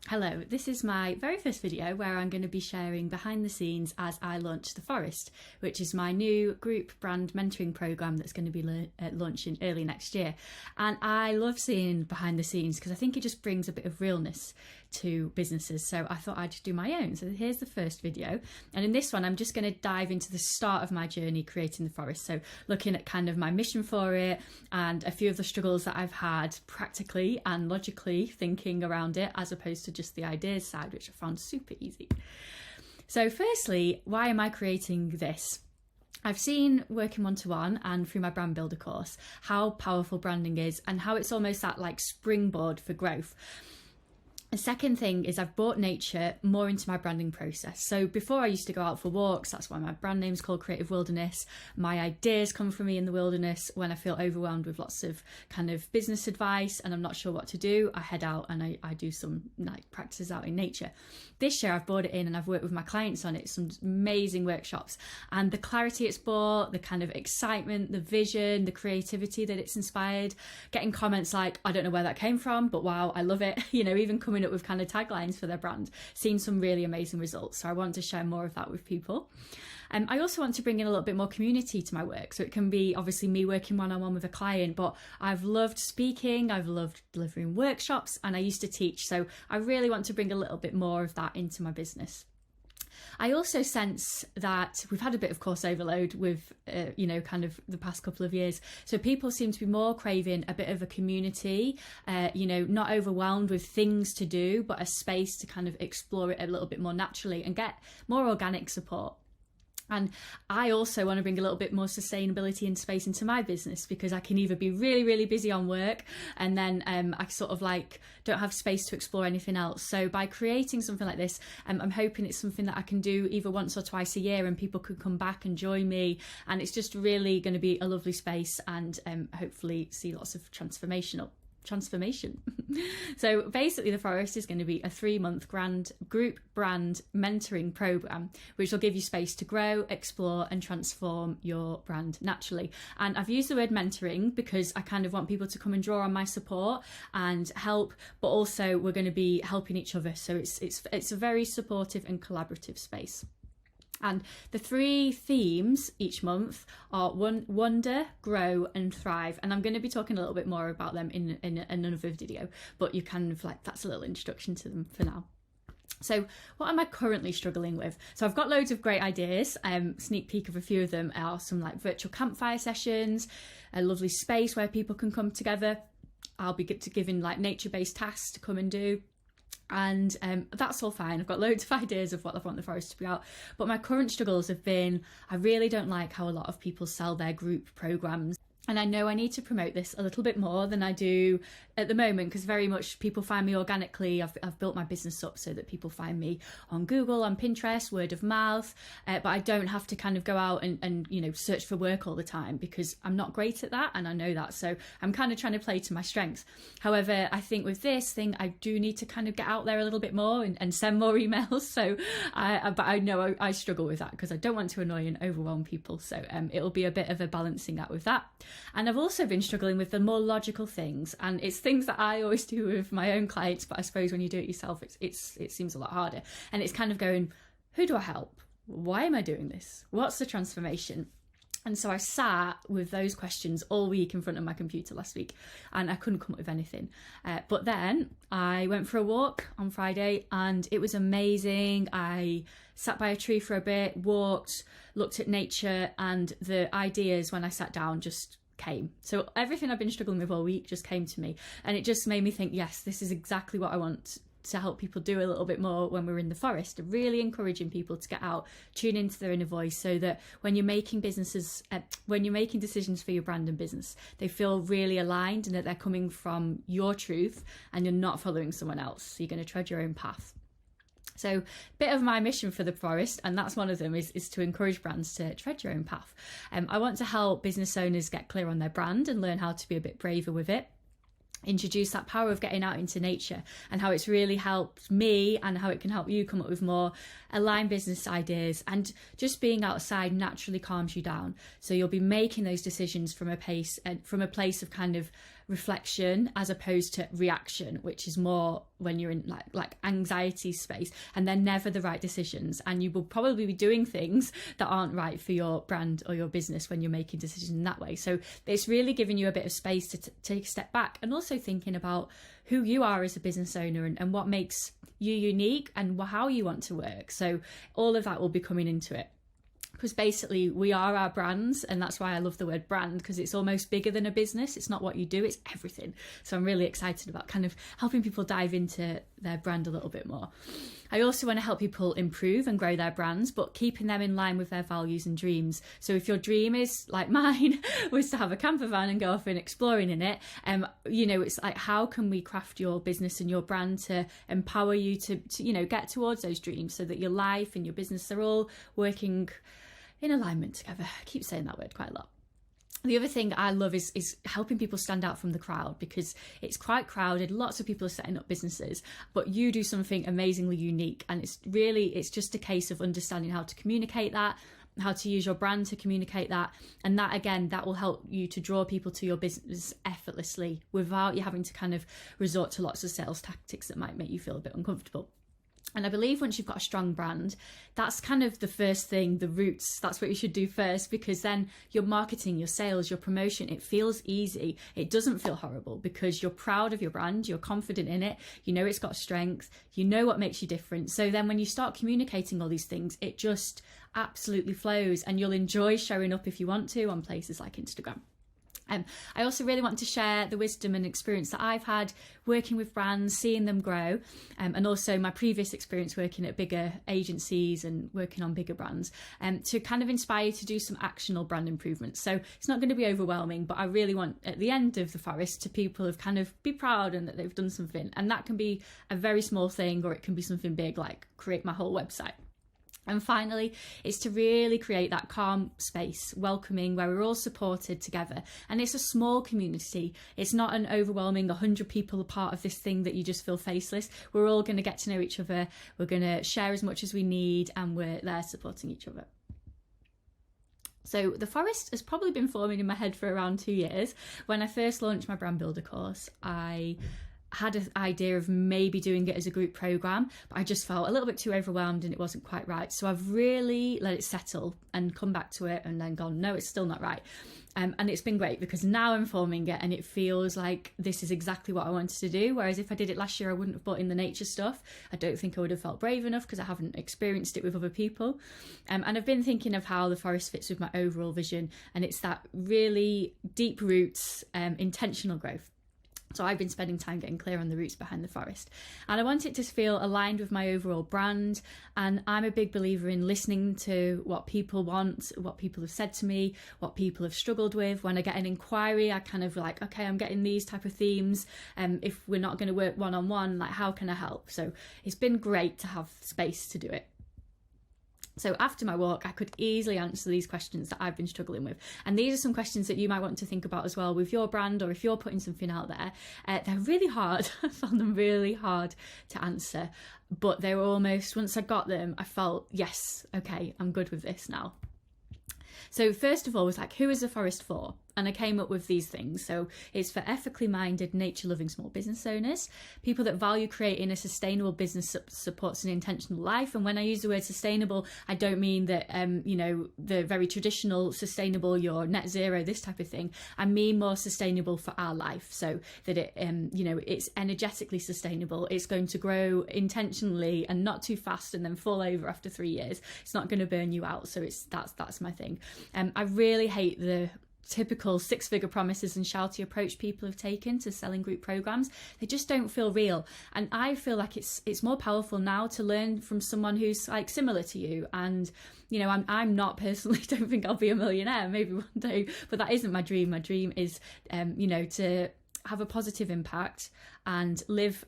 Hello, this is my very first video where I'm going to be sharing behind the scenes as I launch The Forest, which is my new group brand mentoring program that's going to be launching early next year. And I love seeing behind the scenes because I think it just brings a bit of realness to businesses. So I thought I'd just do my own. So here's the first video. And in this one, I'm just going to dive into the start of my journey creating The Forest. So looking at kind of my mission for it and a few of the struggles that I've had practically and logically thinking around it, as opposed to just the ideas side, which I found super easy. So firstly, why am I creating this? I've seen working one-to-one and through my brand builder course how powerful branding is and how it's almost that like springboard for growth. The second thing is I've brought nature more into my branding process. So before I used to go out for walks, that's why my brand name's called Creative Wilderness. My ideas come from me in the wilderness. When I feel overwhelmed with lots of kind of business advice and I'm not sure what to do, I head out and I do some like practices out in nature. This year I've brought it in and I've worked with my clients on it, some amazing workshops, and the clarity it's brought, the kind of excitement, the vision, the creativity that it's inspired, getting comments like, I don't know where that came from, but wow, I love it. You know, even coming up with kind of taglines for their brand, seeing some really amazing results. So I want to share more of that with people. I also want to bring in a little bit more community to my work. So it can be obviously me working one-on-one with a client, but I've loved speaking, I've loved delivering workshops, and I used to teach. So I really want to bring a little bit more of that into my business. I also sense that we've had a bit of course overload with, kind of the past couple of years. So people seem to be more craving a bit of a community, not overwhelmed with things to do, but a space to kind of explore it a little bit more naturally and get more organic support. And I also want to bring a little bit more sustainability and space into my business, because I can either be really, really busy on work and then I sort of like don't have space to explore anything else. So by creating something like this, I'm hoping it's something that I can do either once or twice a year and people could come back and join me. And it's just really going to be a lovely space and hopefully see lots of transformation. So basically The Forest is going to be a 3-month group brand mentoring program, which will give you space to grow, explore and transform your brand naturally. And I've used the word mentoring because I kind of want people to come and draw on my support and help, but also we're going to be helping each other. So it's a very supportive and collaborative space. And the 3 themes each month are wonder, grow and thrive. And I'm going to be talking a little bit more about them in another video, but you kind of like, that's a little introduction to them for now. So what am I currently struggling with? So I've got loads of great ideas. Sneak peek of a few of them are some like virtual campfire sessions, a lovely space where people can come together. I'll be giving like nature-based tasks to come and do. And that's all fine. I've got loads of ideas of what I want The Forest to be about. But my current struggles have been, I really don't like how a lot of people sell their group programs. And I know I need to promote this a little bit more than I do at the moment, because very much people find me organically. I've built my business up so that people find me on Google, on Pinterest, word of mouth, but I don't have to kind of go out and search for work all the time, because I'm not great at that and I know that. So I'm kind of trying to play to my strengths. However, I think with this thing, I do need to kind of get out there a little bit more and send more emails. So but I know I struggle with that because I don't want to annoy and overwhelm people. So it'll be a bit of a balancing act with that. And I've also been struggling with the more logical things, and it's things that I always do with my own clients, but I suppose when you do it yourself, it seems a lot harder. And it's kind of going, who do I help? Why am I doing this? What's the transformation? And so I sat with those questions all week in front of my computer last week and I couldn't come up with anything. But then I went for a walk on Friday and it was amazing. I sat by a tree for a bit, walked, looked at nature, and the ideas when I sat down just came. So everything I've been struggling with all week just came to me, and it just made me think, yes, this is exactly what I want to help people do a little bit more when we're in the forest, really encouraging people to get out, tune into their inner voice, so that when you're making decisions for your brand and business, they feel really aligned and that they're coming from your truth and you're not following someone else. You're going to tread your own path. So a bit of my mission for The Forest, and that's one of them, is to encourage brands to tread your own path. I want to help business owners get clear on their brand and learn how to be a bit braver with it. Introduce that power of getting out into nature and how it's really helped me and how it can help you come up with more aligned business ideas. And just being outside naturally calms you down. So you'll be making those decisions from a place of kind of reflection as opposed to reaction, which is more when you're in like anxiety space, and they're never the right decisions, and you will probably be doing things that aren't right for your brand or your business when you're making decisions in that way. So it's really giving you a bit of space to take a step back, and also thinking about who you are as a business owner, and what makes you unique, and how you want to work. So all of that will be coming into it, because basically we are our brands, and that's why I love the word brand, because it's almost bigger than a business. It's not what you do, it's everything. So I'm really excited about kind of helping people dive into their brand a little bit more. I also want to help people improve and grow their brands, but keeping them in line with their values and dreams. So if your dream is, like mine, was to have a camper van and go off and exploring in it, it's like, how can we craft your business and your brand to empower you to get towards those dreams, so that your life and your business are all working in alignment together. I keep saying that word quite a lot. The other thing I love is helping people stand out from the crowd, because it's quite crowded. Lots of people are setting up businesses, but you do something amazingly unique. And it's just a case of understanding how to communicate that, how to use your brand to communicate that. And that, again, that will help you to draw people to your business effortlessly without you having to kind of resort to lots of sales tactics that might make you feel a bit uncomfortable. And I believe once you've got a strong brand, that's kind of the first thing, the roots. That's what you should do first, because then your marketing, your sales, your promotion, it feels easy. It doesn't feel horrible, because you're proud of your brand, you're confident in it, you know it's got strength, you know what makes you different. So then when you start communicating all these things, it just absolutely flows, and you'll enjoy showing up if you want to on places like Instagram. I also really want to share the wisdom and experience that I've had working with brands, seeing them grow, and also my previous experience working at bigger agencies and working on bigger brands, to kind of inspire you to do some actionable brand improvements. So it's not going to be overwhelming, but I really want at the end of the forest to people have kind of be proud and that they've done something. And that can be a very small thing, or it can be something big like create my whole website. And finally, it's to really create that calm space, welcoming, where we're all supported together. And it's a small community. It's not an overwhelming 100 people a part of this thing that you just feel faceless. We're all going to get to know each other. We're going to share as much as we need, and we're there supporting each other. So the forest has probably been forming in my head for around 2 years. When I first launched my brand builder course, I had an idea of maybe doing it as a group program, but I just felt a little bit too overwhelmed and it wasn't quite right. So I've really let it settle and come back to it, and then gone, no, it's still not right. And it's been great, because now I'm forming it and it feels like this is exactly what I wanted to do. Whereas if I did it last year, I wouldn't have brought in the nature stuff. I don't think I would have felt brave enough, because I haven't experienced it with other people. And I've been thinking of how the forest fits with my overall vision, and it's that really deep roots, intentional growth. So I've been spending time getting clear on the roots behind the forest, and I want it to feel aligned with my overall brand. And I'm a big believer in listening to what people want, what people have said to me, what people have struggled with. When I get an inquiry, I kind of like, okay, I'm getting these type of themes. If we're not going to work one-on-one, like, how can I help? So it's been great to have space to do it. So after my walk, I could easily answer these questions that I've been struggling with. And these are some questions that you might want to think about as well with your brand, or if you're putting something out there. They're really hard. I found them really hard to answer, but they were almost, once I got them, I felt, yes, okay, I'm good with this now. So first of all was like, who is the forest for? And I came up with these things. So it's for ethically minded, nature-loving small business owners, people that value creating a sustainable business that supports an intentional life. And when I use the word sustainable, I don't mean that, the very traditional sustainable, your net zero, this type of thing. I mean more sustainable for our life, so that it, it's energetically sustainable. It's going to grow intentionally and not too fast and then fall over after 3 years. It's not going to burn you out. So that's my thing. I really hate the typical 6-figure promises and shouty approach people have taken to selling group programs. They just don't feel real, and I feel like it's more powerful now to learn from someone who's like similar to you. And I'm not personally, don't think I'll be a millionaire, maybe one day, but that isn't my dream. My dream is to have a positive impact and live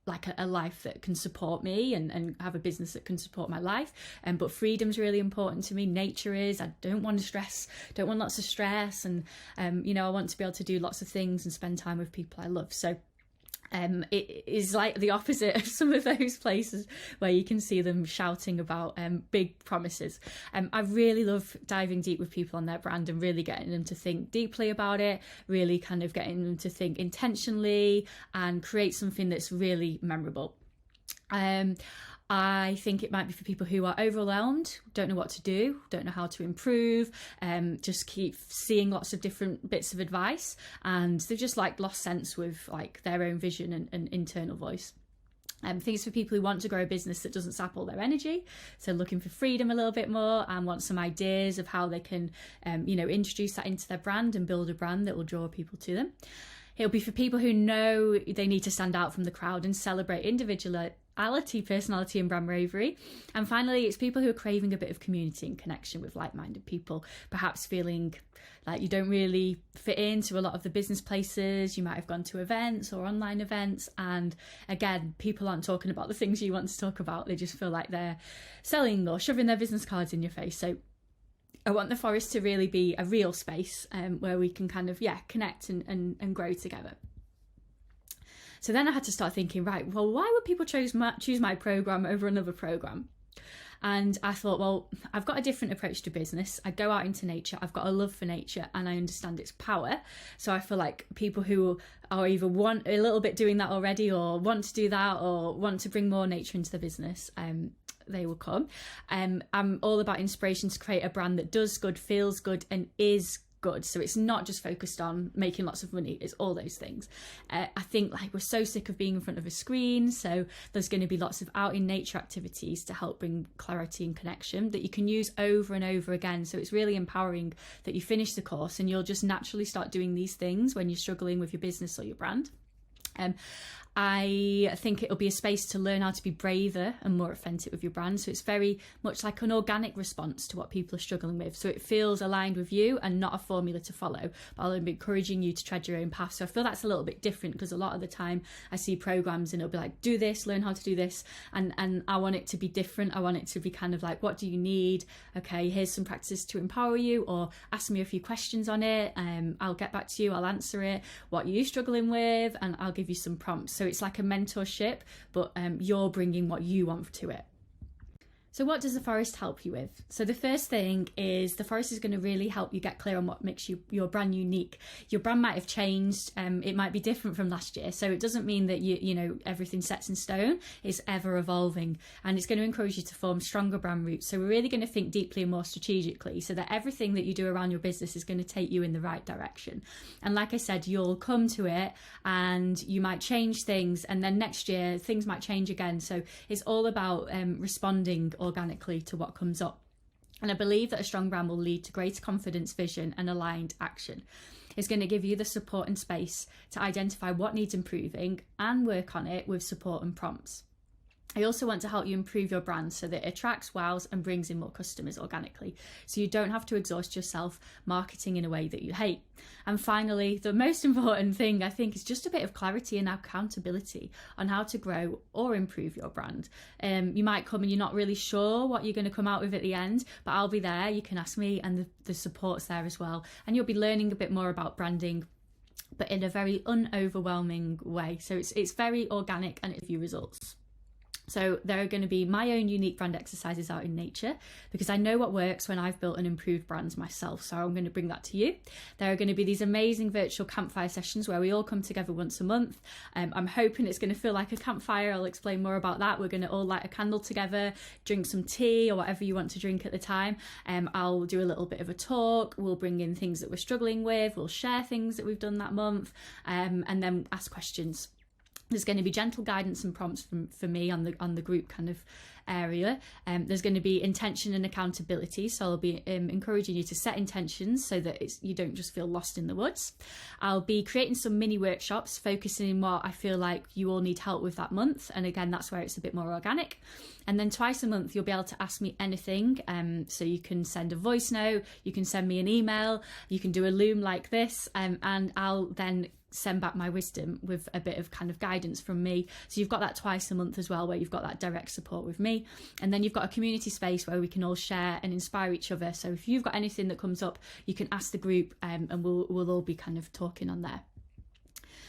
like a life that can support me, and have a business that can support my life. But freedom's really important to me. Nature is. I don't want lots of stress, and I want to be able to do lots of things and spend time with people I love. So It is like the opposite of some of those places where you can see them shouting about big promises. I really love diving deep with people on their brand and really getting them to think deeply about it, really kind of getting them to think intentionally and create something that's really memorable. I think it might be for people who are overwhelmed, don't know what to do, don't know how to improve, just keep seeing lots of different bits of advice, and they've just like lost sense with like their own vision and internal voice. Things for people who want to grow a business that doesn't sap all their energy, so looking for freedom a little bit more and want some ideas of how they can introduce that into their brand and build a brand that will draw people to them. It'll be for people who know they need to stand out from the crowd and celebrate individuality, personality and brand bravery. And finally, it's people who are craving a bit of community and connection with like-minded people, perhaps feeling like you don't really fit into a lot of the business places. You might have gone to events or online events, and again, people aren't talking about the things you want to talk about. They just feel like they're selling or shoving their business cards in your face. So I want the forest to really be a real space where we can kind of connect and grow together. So then I had to start thinking, right, well, why would people choose my program over another program? And I thought, well, I've got a different approach to business. I go out into nature. I've got a love for nature and I understand its power. So I feel like people who are either want a little bit doing that already or want to do that or want to bring more nature into the business, they will come. I'm all about inspiration to create a brand that does good, feels good and is good. So it's not just focused on making lots of money, it's all those things. I think like we're so sick of being in front of a screen, so there's going to be lots of out in nature activities to help bring clarity and connection that you can use over and over again. So it's really empowering that you finish the course and you'll just naturally start doing these things when you're struggling with your business or your brand. I think it'll be a space to learn how to be braver and more authentic with your brand. So it's very much like an organic response to what people are struggling with. So it feels aligned with you and not a formula to follow, but I'll be encouraging you to tread your own path. So I feel that's a little bit different because a lot of the time I see programs and it'll be like, do this, learn how to do this. And I want it to be different. I want it to be kind of like, what do you need? Okay, here's some practices to empower you, or ask me a few questions on it. I'll get back to you. I'll answer it. What are you struggling with? And I'll give you some prompts. So it's like a mentorship, but you're bringing what you want to it. So what does the forest help you with? So the first thing is the forest is going to really help you get clear on what makes your brand unique. Your brand might have changed. It might be different from last year. So it doesn't mean that you know everything's set in stone. It's ever evolving, and it's going to encourage you to form stronger brand roots. So we're really going to think deeply and more strategically so that everything that you do around your business is going to take you in the right direction. And like I said, you'll come to it and you might change things, and then next year things might change again. So it's all about responding organically to what comes up. And I believe that a strong brand will lead to greater confidence, vision and aligned action. It's going to give you the support and space to identify what needs improving and work on it with support and prompts. I also want to help you improve your brand so that it attracts, wows and brings in more customers organically, so you don't have to exhaust yourself marketing in a way that you hate. And finally, the most important thing I think is just a bit of clarity and accountability on how to grow or improve your brand. You might come and you're not really sure what you're going to come out with at the end, but I'll be there. You can ask me, and the support's there as well. And you'll be learning a bit more about branding, but in a very unoverwhelming way. So it's very organic and it'll give you results. So there are going to be my own unique brand exercises out in nature because I know what works when I've built and improved brands myself. So I'm going to bring that to you. There are going to be these amazing virtual campfire sessions where we all come together once a month. I'm hoping it's going to feel like a campfire. I'll explain more about that. We're going to all light a candle together, drink some tea or whatever you want to drink at the time. I'll do a little bit of a talk. We'll bring in things that we're struggling with. We'll share things that we've done that month, and then ask questions. There's going to be gentle guidance and prompts for me on the group kind of area. There's going to be intention and accountability. So I'll be encouraging you to set intentions so that you don't just feel lost in the woods. I'll be creating some mini workshops focusing on what I feel like you all need help with that month. And again, that's where it's a bit more organic. And then twice a month, you'll be able to ask me anything. So you can send a voice note, you can send me an email, you can do a Loom like this, and I'll then send back my wisdom with a bit of kind of guidance from me. So you've got that twice a month as well, where you've got that direct support with me. And then you've got a community space where we can all share and inspire each other. So if you've got anything that comes up, you can ask the group, and we'll all be kind of talking on there.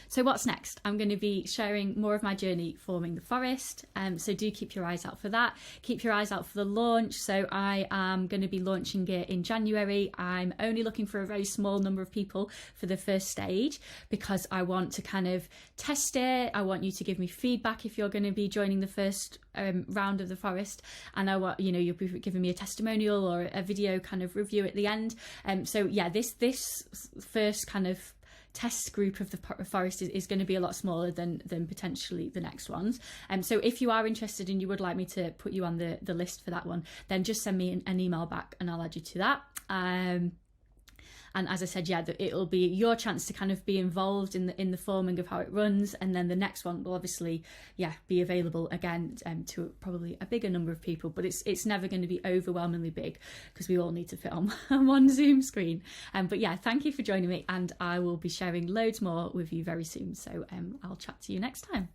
So what's next? I'm going to be sharing more of my journey forming the forest. So do keep your eyes out for that. Keep your eyes out for the launch. So I am going to be launching it in January. I'm only looking for a very small number of people for the first stage because I want to kind of test it. I want you to give me feedback if you're going to be joining the first round of the forest, and I want, you know, you'll be giving me a testimonial or a video kind of review at the end. So yeah, this first kind of test group of the forest is going to be a lot smaller than potentially the next ones. So if you are interested and you would like me to put you on the list for that one, then just send me an email back and I'll add you to that. And as I said, yeah, it'll be your chance to kind of be involved in the forming of how it runs, and then the next one will obviously, yeah, be available again to probably a bigger number of people. But it's never going to be overwhelmingly big because we all need to fit on one Zoom screen. But yeah, thank you for joining me, and I will be sharing loads more with you very soon. So I'll chat to you next time.